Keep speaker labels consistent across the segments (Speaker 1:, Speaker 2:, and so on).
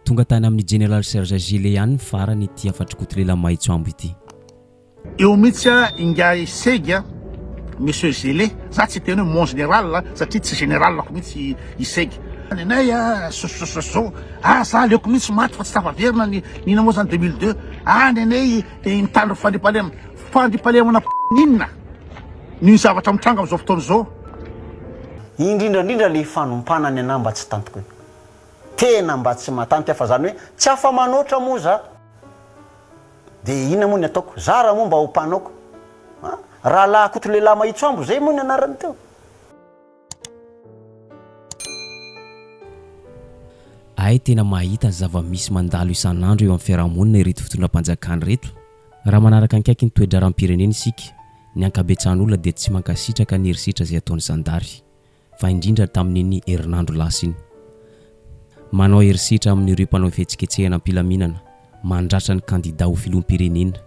Speaker 1: tonga tany amin'ny General Serge Gile ihany farany ity afatrikotolela maitsoambo ity.
Speaker 2: Eo mihitsy inga isega monsieur Gile, za tsy teny hoe mon général satria tsy généralako mihitsy isega. Nenay so za leoko mihitsy maty fa tsy tafaverina nina moa zany 2002. Nenay mitandro fandripalemana ninona ny zavatra mitranga am'izao fotoana zao.
Speaker 3: Indrindrandrindra le fanompana ny anamba tsy tantoko tena mba tsy matanty fa zany hoe tsy afa manoatra moa za de ina moa ny ataoko za raha moa mba ho mpanoko raha lahakoto lehilahy maitsoambo zay moa ny anarany teo.
Speaker 1: Ay tena mahita zava-misy mandalo isan'andro eo amin'ny fiarahamonina ireto fitondram-panjakana reto. Raha manaraka ankaiky ny toe-draram-pirenena isika, ny ankabetsahan'olona dia tsy mankasitraka ny herisitra izay ataony Zandary, fa indrindra tamin'iny herinandro lasa iny. Manao herisitra amin'ireo mpanao fihetsiketsehana am-pilaminana, mandratra ny kandida ho filoham-pirenena.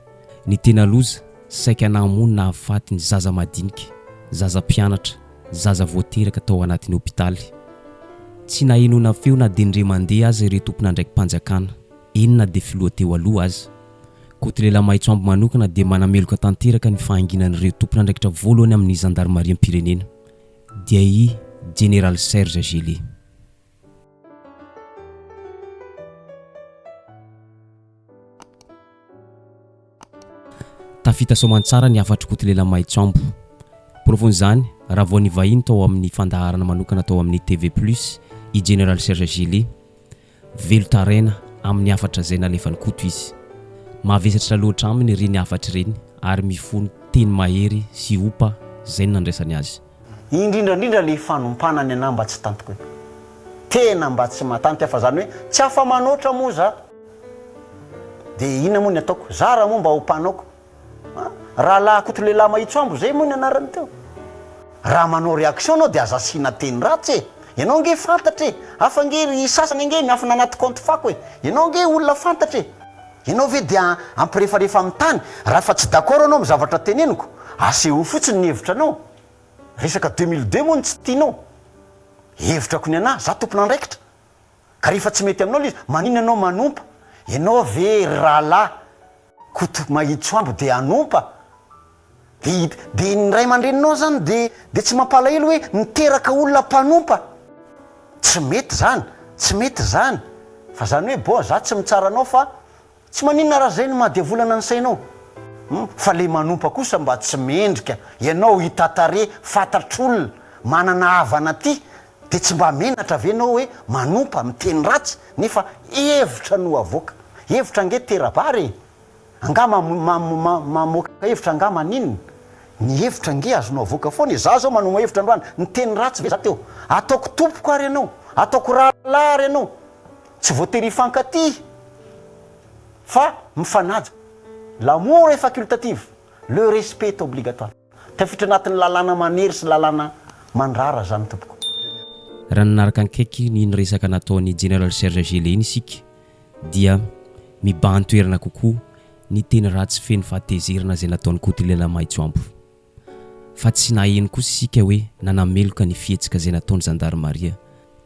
Speaker 1: Ny tena loza, saika nahamono na hahafaty ny zaza madinika, zaza mpianatra, zaza voateraka tao anatin'ny hopitaly. Tsy nahenona feo na dia ndre mandeha azy ireo tompona ndraiky mpanjakana, inona dia filoha teo aloha azy. Kotolela maitsoambo manokana dia manameloka tanteraka ny fahanginan'ireo tompona ndraikitra voalohany amin'ny zandarmaria am-pirenena, dia i General Serge Gile. Tafita soamantsara ny afatry kotolela maitsoambo. Profon'izany raha vao ny vahiny tao amin'ny fandaharana manokana tao amin'ny TV Plus i General Serge Gile velo taraina amin'ny afatra zay nalefany koto izy. Mavesatra loatra aminy ireny afatra ireny ary mifono teny mahery sy opa zay nandraisany azy.
Speaker 3: Indrindrandrindra le fanompana ny anamba tsy tantoko tena mba tsy matanty fa zany hoe tsy afa manoatra moa za de ina moa ny ataoko za raha moa mba ho mpanoko raha lahakoto lehilahy maitsoambo zay moa ny anarany teo. Raha manao réaction anao dia azasiana teny ratsy ianao nge fantatra afa nge sasany nge miafina anaty compte fako ianao nge olona fantatra ianao ve dia ampirefarefa amin'ny tany raha fa tsy d'accord anao amin'ny zavatra teneniko aseho fotsiny ny hevitra anao. Resaka 2002 moa ny tsy tianao hevitrako ny anahy za tompona andraikitra ka rehefa tsy mety aminao izy manina anao manompa ianao ve rahalahy koto maitsoambo dia anompa de ny ray aman-dreninao zany de tsy mampalahelo hoe miteraka olona mpanompa. Tsy mety zany fa zany hoe bo za tsy mitsara anao fa tsy maninona raha zay ny mahadiavolana ny sainao fa le manompa kosa mba tsy mendrika ianao hitatare fantatr'olona manana havana aty de tsy mba menatra venao hoe manompa miteny ratsy nefa hevitra no avoaka hevitra nge terabary anga mamoaka hevitra anga maninona ny hevitra nge azonao avoaka foana za zao manoma hevitra androany ny teny ratsy ve za teo ataoko tompoko ary ianao ataoko rahalahy ary ianao tsy voatery fankaty fa mifanaja. L'amour est facultatif, le respect est obligatoire. Tafitra anatin'ny lalàna manery sy lalàna mandrara zany tompoko.
Speaker 1: Raha nanaraka ankaiky ny resaka nataony General Serge Gile iny isika dia mibahan-toerana kokoa ny teny ratsy feno fahatezerana zay nataony kotolela maitsoambo. Fa tsy naheno kosa isika hoe nanameloka ny fihetsika zay nataony zandarmaria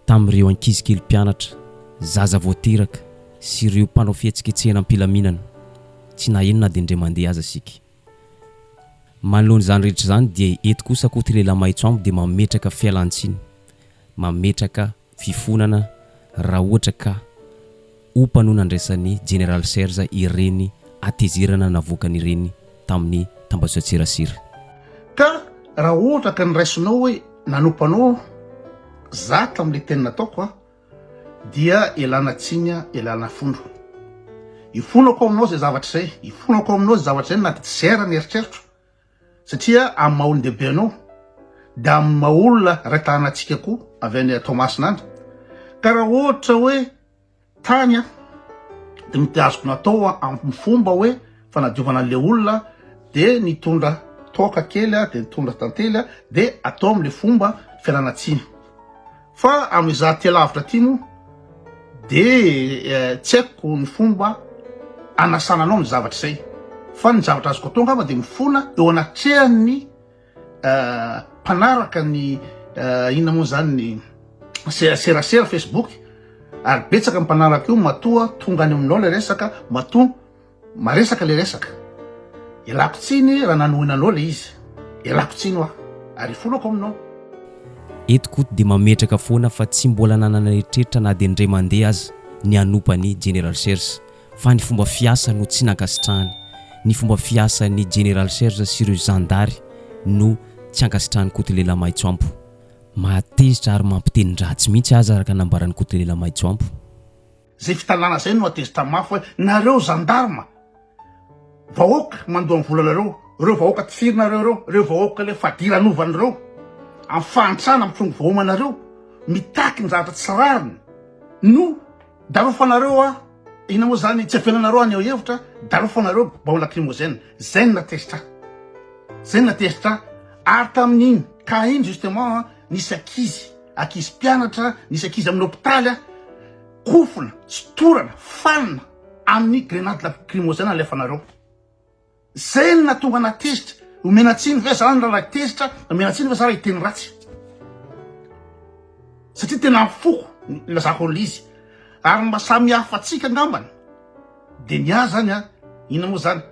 Speaker 1: tamin'ireo ankizikely mpianatra, zaza voateraka sy ireo mpanao fihetsiketsehana am-pilaminana. Tsy naheno na dia ndray mandeha aza isika. Manoloana izany rehetra zany dia eto kosa kotolela maitsoambo dia mametraka fialan-tsiny, mametraka fifonana raha ohatra ka opa no nandraisan'ny General Serge ireny atezerana navoakany ireny tamin'ny tambazoan-tserasera.
Speaker 2: Ka raha ohatra ka niraisinao hoe nanompanao za tamin'le teny nataoko dia elana tsinya elana fondro. Ifonako aminao zay zavatra zay, ifonako aminao zay zavatra zay na tsy zera ny eritreritro satria amin'ny maha-olon-dehibe anao da amin'ny maha-olona raitahanantsika koa avy any Tomasinandra. Ka raha ohatra hoe tany de mity azoko natao amin'ny fomba hoe fanadiovana an'le olona de nitondra toka kely de nitondra tantely de atao amin'le fomba fialanantsiny. Fa amin'izaho ty lavitra ty moa de tsy haiko ny fomba anasana anao ny zavatra zay fa ny zavatra azoko atao angamba de mifona eo anatrehan'ny mpanaraka ny inona moa zany ny serasera Facebook ary betsaka mpanaraka io matoa tonga any aminao le resaka matoa maresaka le resaka ilako tsiny raha nanohinanao le izy ilako tsiny oa ary folako aminao
Speaker 1: eto koto dia mametraka foana fa tsy mbola nanana eritreritra na dia indray mandeha aza ny anompany General Serge fa ny fomba fiasa no tsy nankasitrahany ny fomba fiasa ny General Serge sy ireo zandary no tsy ankasitrahany Kotolela Maitsoampo mahatezitra ary mampitenin-dratsy mihitsy aza araka nambarany Kotolela Maitsoampo
Speaker 2: zay fitanàna zay no atezitra mafy hoe nareo zandarma vahoaka mandoa amin'ny volanareo reo vahoaka tifirinareo reo vahoaka le fadiranovanareo amin'ny fahantrana amin'ny tongo vahomanareo mitaky ny zavatra tsy rariny no darofanareo a ina moa zany tsy afiananareo any eo hevitra darofanareo baolina lacrymogène zay no natezitra zay no natezitra ary tamin'iny ka iny justement nisy ankizy mpianatra nisy ankizy amin'ny hôpitaly kofona sitorana fanina amin'ny grenade lacrymogène alefanareo zay no natonga natezitra omenatsiny ve zany raha tezitra omenatsiny ve zany raha hiteny ratsy satria tena mifoko lazako n'izy ary mba samy hafa atsika angambany de nia zany a ina moa zany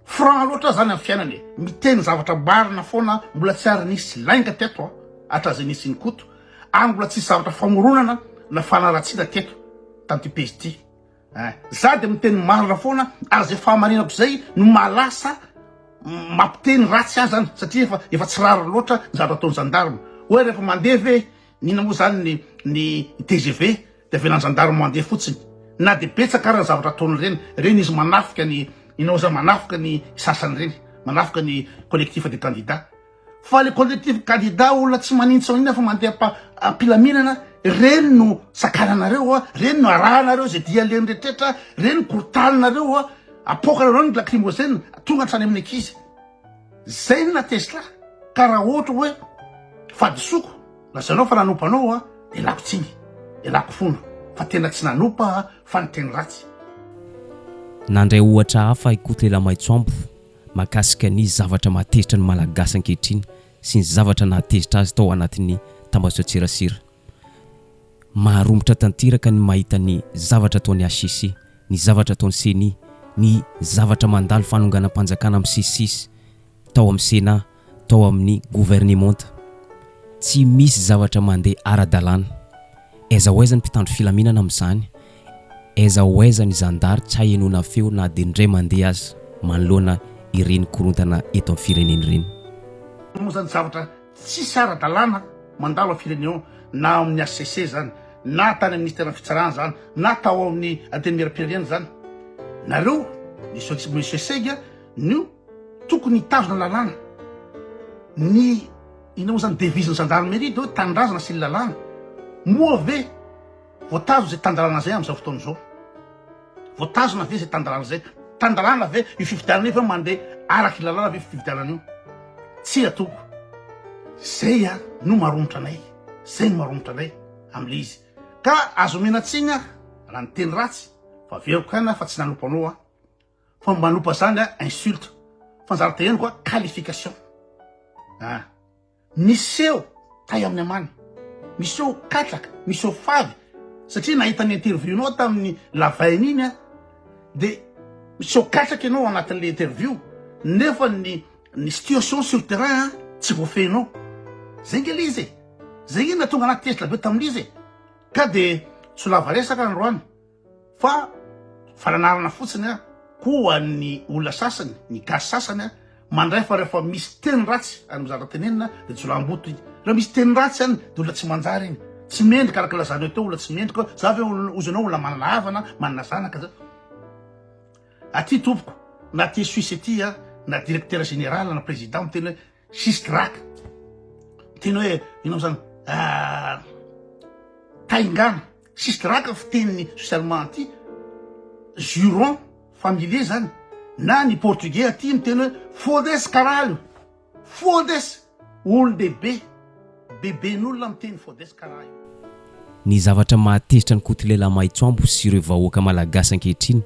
Speaker 2: franc loatra zany amin'ny fiainany miteny zavatra barina foana mbola tsy ary nisy lainga teto atra zay nisy ny koto ary mbola tsy zavatra famoronana na fanaratsiana teto tanty pays ty za de miteny marina foana ary zay fahamarinako zay no malasa mampiteny ratsy azy zany satria efa tsy rara loatra ny zavatra ataony zandarma hoe rehefa mandeha ve nina moa zany ny TGV de avelan'ny zandarma mandeha fotsiny na de betsaka karaha zavatra ataony reny izy manafika ny inao za manafika ny sasany reny manafika ny collectif de candidats fa le collectif candidat olona tsy manintsy ina fa mandeha ampilaminana reny no sakaranareo reny no arahanareo zay dia leny rehetrrehetra reny kortalinareo apokanareo ny lacrymogène tonga hatrany amin'ny ankizy zay no natezitra ka raha ohatra hoe fadisoko lazanao fa nanompanao de lako tsiny ilako fono fa tena tsy nanompa fa niteny ratsy
Speaker 1: nandray ohatra hafa Kotolela Maitsoampo makasika ny zavatra matezitra ny malagasy ankehitriny sy ny zavatra nahatezitra azy tao anatin'ny tambazotra tserasera maharombotra tanteraka ny mahita ny zavatra ataony HCC ny zavatra ataony CENI ny zavatra mandalo fanonganam-panjakana amin'ny sisisy tao amin'ny Sénat tao amin'ny gouvernement tsy misy zavatra mandeha ara-dalàna aiza ho aiza ny mpitandro filaminana amin'izany aiza ho aiza ny zandary tsy hahenona feo na dia indray mandeha azy manoloana ireny korontana eto amin'ny fireneny ireny
Speaker 2: moa zany zavatra tsisy ara-dalàna mandalo amin'ny firenena na amin'ny HCC zany na tany amin'ny ministère fitsarana zany na tao amin'ny antenimieram-pirenena zany nareo monsieur Sega no tokony hitazona lalàna ny ina moa zany devise ny gendarmerie de hoe tandrazana sy lalàna moa ve voatazo zay tandalana zay amin'izao fotoana zao voatazona ve zay tandalana ve io fifidianana io fa mandeha araky lalàna ve fifidianana io tsy atoko zay no maromotra anay zay no maromotra anay am'le izy ka azo menatsiny raha niteny ratsy fa veriko kana fa tsy nanompanao fa manompa zany insulte fa nzara teheny koa qualification miseho tay amin'ny amany miseho katraka miseho favy satria nahita ny interview nao tamin'ny lavainy iny de miseho katraka ianao anatin'le interview nefa ny situation sur terrain tsy voafehinao zay nge lizy zay iny natonga anaty tezitra be tamin'izy ka de tsy lava resaka androany fa faranarana fotsiny koa ny olona sasany ny gasy sasany mandray fa rehefa misy teny ratsy ary mizara tenenina de tsy olamboto raha misy teny ratsy any de olona tsy manjary iny tsy mendrika araka lazanao teo olona tsy mendrika za ve ozanao olona manana havana manana zanaka za aty tompoko na ty Suisse aty na directeur général na président miteny hoe Sistrack miteny hoe inao zany taingana Sistrack fiteniny socialement aty juron familier zany na ny portugais aty miteny hoe fodes karalo fodes olo dehibe beben'olona miteny fodes karalo
Speaker 1: ny zavatra mahatezitra ny Kotolela Maitsoampo sy ireo vahoaka malagasy ankehitriny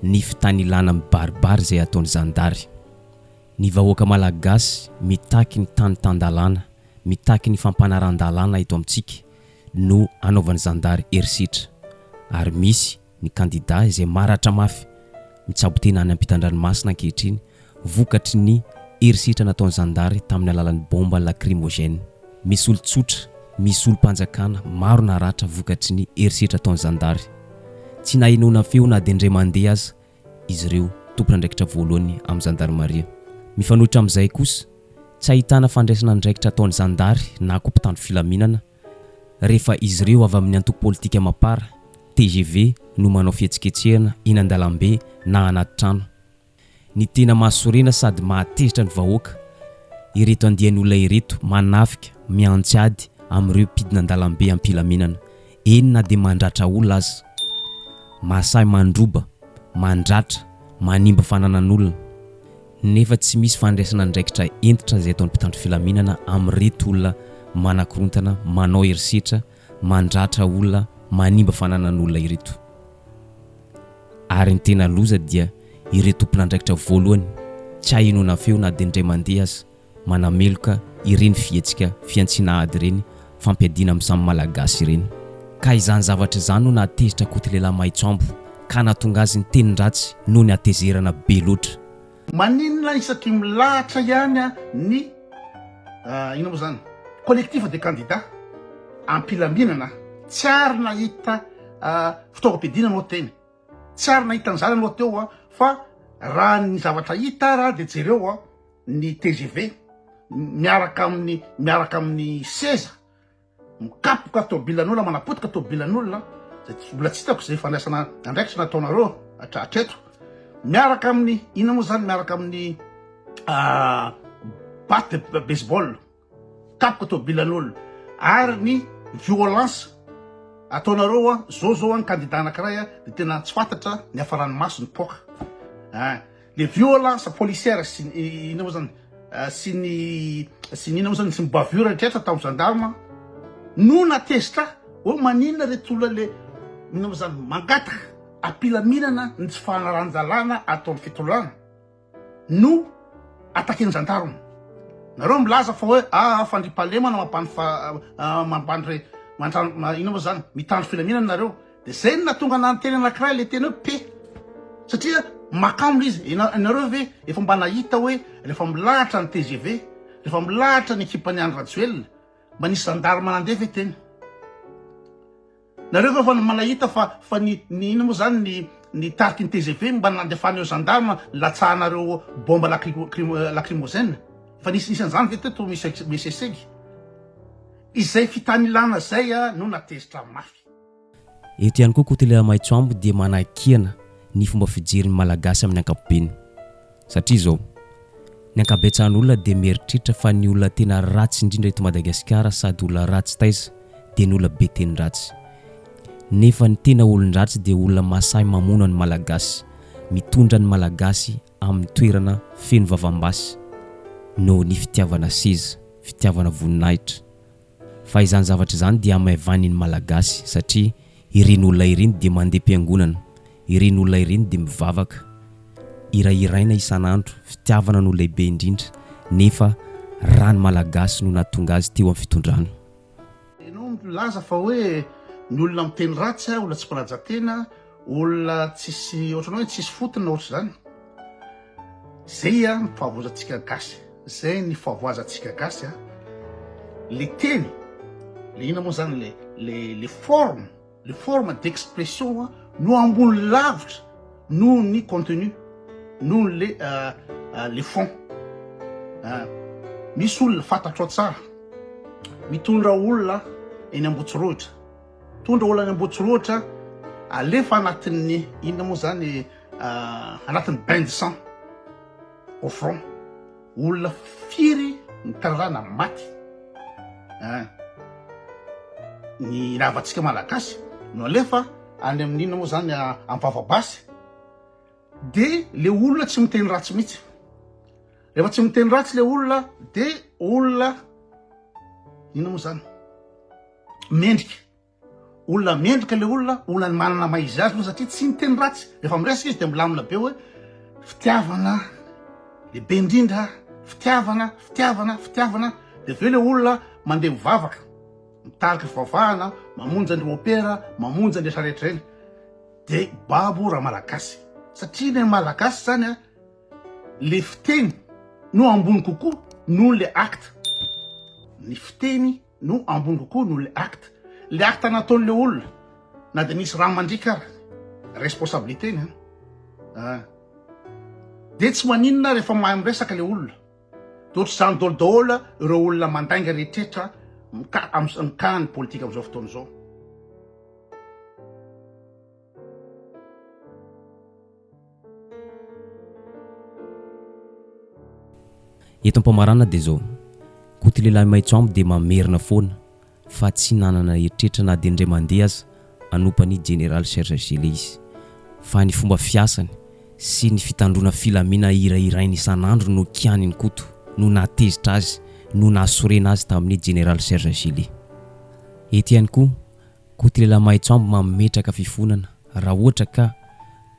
Speaker 1: ny fitany ilana mibaribary zay ataony zandary ny vahoaka malagasy mitaky ny tany tandalana mitaky ny fampanaran-dalàna eto amintsika no anaovan'ny zandary herisitra ary misy ny kandida izay maratra mafy mitsabo tena any ampitan-dranomasina ankehitriny vokatry ny herisitra nataony zandary tamin'ny alalan'ny bomba lacrymogène. Misy olo tsotra, misy olo mpanjakana maro naratra vokatry ny herisitra taony zandary. Tsy nahinona feo na dia indray mandeha aza izy ireo tompon'andraikitra voalohany amin'ny zandarmaria. Mifanohitra amin'izay kosa tsy ahitana fandraisana andraikitra taony zandary na koa mpitandro filaminana rehefa izy ireo avy amin'ny antoko politika mapara TGV no manao fihetsiketsehana eny an-dalambe na anaty trano. Ny tena mahasorena sady mahatezitra ny vahoaka ireto andian'olona ireto manafika miantsiady amin'ireo mpidina an-dalambe ampilaminana eny na dia mandratra olona aza, mahasahy mandroba, mandratra, manimba fananan'olona nefa tsy misy fandraisana andraikitra entitra izay ataon'ny mpitandro filaminana amin'ireto olona manakorontana, manao herisitra, mandratra olona, manimba fananan'olona ireto. Ary ny tena loza dia ireto tompon'andraikitra voalohany tsy hahinona feo na dia indray mandeha aza manameloka ireny fihetsika fiantsinahady ireny fampiadiana amin'ny samy malagasy ireny. Ka izany zavatra izany no nahatezitra koty lehilahy Maitsoambo ka nahatonga azy ny tenin-dratsy noho ny hatezerana be loatra.
Speaker 2: Maninona isaky milahatra ihany ny ino moa zany collectif de candidats ampilaminana tsy ary nahita fitaovam-piadiana anao teny, tsy ary nahita an'izany anao teo fa raha ny zavatra hita raha dia jereo ny TGV miaraka amin'ny seza mikapoka tomobilan'olona, manapotika tomobilan'olona mbola tsy hitako izay fandraisana andraikitra nataonareo hatreto, miaraka amin'ny ina moa zany, miaraka amin'ny batte de baseball kapoka tomobilan'olona ary ny violence ataonareo zao ny candidat anankiray dia tena tsy fantatra ny hafaranomaso ny poka. Le violence policière sy ina moa zany sy ny ina moa zany sy ny bavure rehetra tamin'ny gendarme no natezitra maninona reto olona le ina moa zany mangataka ampilaminana ny tsy fanaranjalana ataon'ny fitolana no ataken'ny gendarme. Nareo milaza fa hoe fandripahalemana mampandry ina moa zany mitandro filaminana nareo, dia zay no natonga nanteny anankiray le teny hoe pe satria makamo izy nareo ve efa mba nahita hoe rehefa milahatra ny TGV, rehefa milahatra ny ekipany Andry Rajoelina mba nisy gendarme nandeha ve teny nareo fa manahita fa ny ina moa zany ny tariky ny TGV mba nandefaneo gendarme latsahanareo bomba lacrymogène, fa nisy an'izany ve teto misy esegy izay fitanilana zay no natezitra mafy.
Speaker 1: Eto ihany koa Kotile Maitsoambo dia manakiana ny fomba fijery ny malagasy amin'ny ankapobeny satria zao ny ankabetsahan'olona dia mieritreritra fa ny olona tena ratsy indrindra eto Madagasikara sady olona ratsy taiza dia ny olona be teny ratsy, nefa ny tena olon-dratsy dia olona masahy mamono ny malagasy, mitondra ny malagasy amin'ny toerana feno vavambasy no ny fitiavana seza, fitiavana voninahitra. Fa izany zavatra izany dia amaivany ny malagasy satria ireny olona ireny dia mandeha mpiangonana, ireny olona ireny dia mivavaka, irairaina isan'andro, fitiavana no lehibe indrindra nefa raha ny malagasy no nahatonga azy teo amin'ny fitondrana.
Speaker 2: Ianao milaza fa hoe ny olona miteny ratsy, olona tsy mpanajatena, olona tsisy ohatranao hoe tsisy fotona ohatry zany, zay ny fahavozantsika gasy, zay ny fahavoazantsika gasy le teny le ina moa zany le forme d'expression no ambony lavitra noho ny contenu noho le fond. Misy olona fantatrao tsara mitondra olona eny Ambotsiroatra, tondra olona eny Ambotsiroatra alefa anatin'ny ina moa zany anatin'ny bain de sang au front, olona firy ny karazana maty. Ny ravatsika malagasy no alefa any amin'ny ina moa zany ampavabasy dia le olona tsy miteny ratsy mihitsy. Rehefa tsy miteny ratsy le olona dia olona ina moa zany mendrika, olona mendrika le olona manana maizy azy satria tsy miteny ratsy. Rehefa miresaka izy dia milamina be hoe fitiavana lehibe indrindra, fitiavana dia aveo le olona mandeha mivavaka mitarika fivavahana, mamonjy andry opera, mamonjy andry rehetra rehetra reny. de babo raha malagasy satria ny malagasy zany a le fiteny no ambony kokoa no le acte ny fiteny no ambony kokoa no le acte nataon'le olona na de misy raha mandrika ara responsabilité ny de tsy maninona rehefa mahay miresaka le olona tohatry zany daoladaola ireo olona mandainga rehetrehtra mikany politika am'izao fotoana zao.
Speaker 1: Eto ampamarana dia zao koty lehilahy maitsoambo dia mamerina foana fa tsy nanana heritreritra na dia indray mandeha aza anompany Général Serge Gillet izy fa ny fomba fiasany sy ny fitandrona filamina irahirainy isan'andro no kianiny koto no natezitra azy no nahasorena azy tamin'ny Général Serge Gillet. Ety ihany koa koty lehilahy maitsoambo mametraka fifonana raha ohatra ka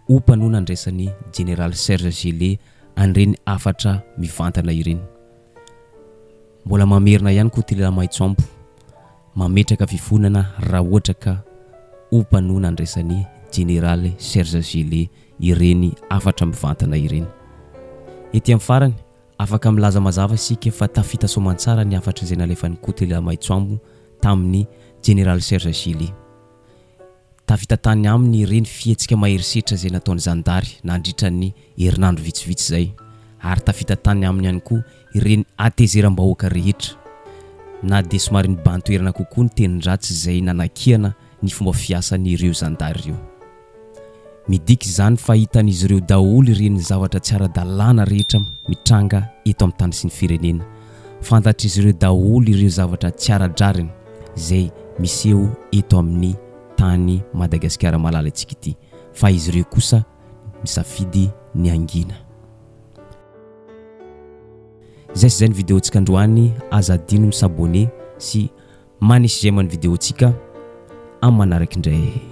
Speaker 1: ompano nandraisan'ny Général Serge Gillet an'ireny afatra mivantana ireny. Mbola mamerina ihany koty lehilahy maitsoambo mametraka fifonana raha ohatra ka ompano nandraisan'ny Général Serge Gillet ireny afatra mivantana ireny. Ety amin'ny farany afaka milaza mazava isika fa tafita soamantsara ny afatra izay nalefan'ny koty lehilahy maitsoambo tamin'ny Général Serge Gillet. Tafita tany aminy ireny fihetsika maherisetra izay nataony zandary nandritran'ny herinandro vitsivitsy izay ary tafita tany aminy ihany koa ireny atezeram-bahoaka rehetra na dia somary nibantoerana kokoa ny tenin-dratsy izay nanakihana ny fomba fiasan'ny ireo zandary ireo. Midika izany fa hitan'izy ireo daholo ireny zavatra tsy ara-dalàna rehetra mitranga eto amin'ny tany sy ny firenena. Fantatr'izy ireo daholo ireo zavatra tsy ara-draviny izay miseho eto amin'ny tany Madagasikara malalantsika ity fa izy ireo kosa misafidy ny angina. Zay sy zay ny videontsika androany, aza adino misabone sy manisy j'aime ny videontsika amin'ny manaraka indray.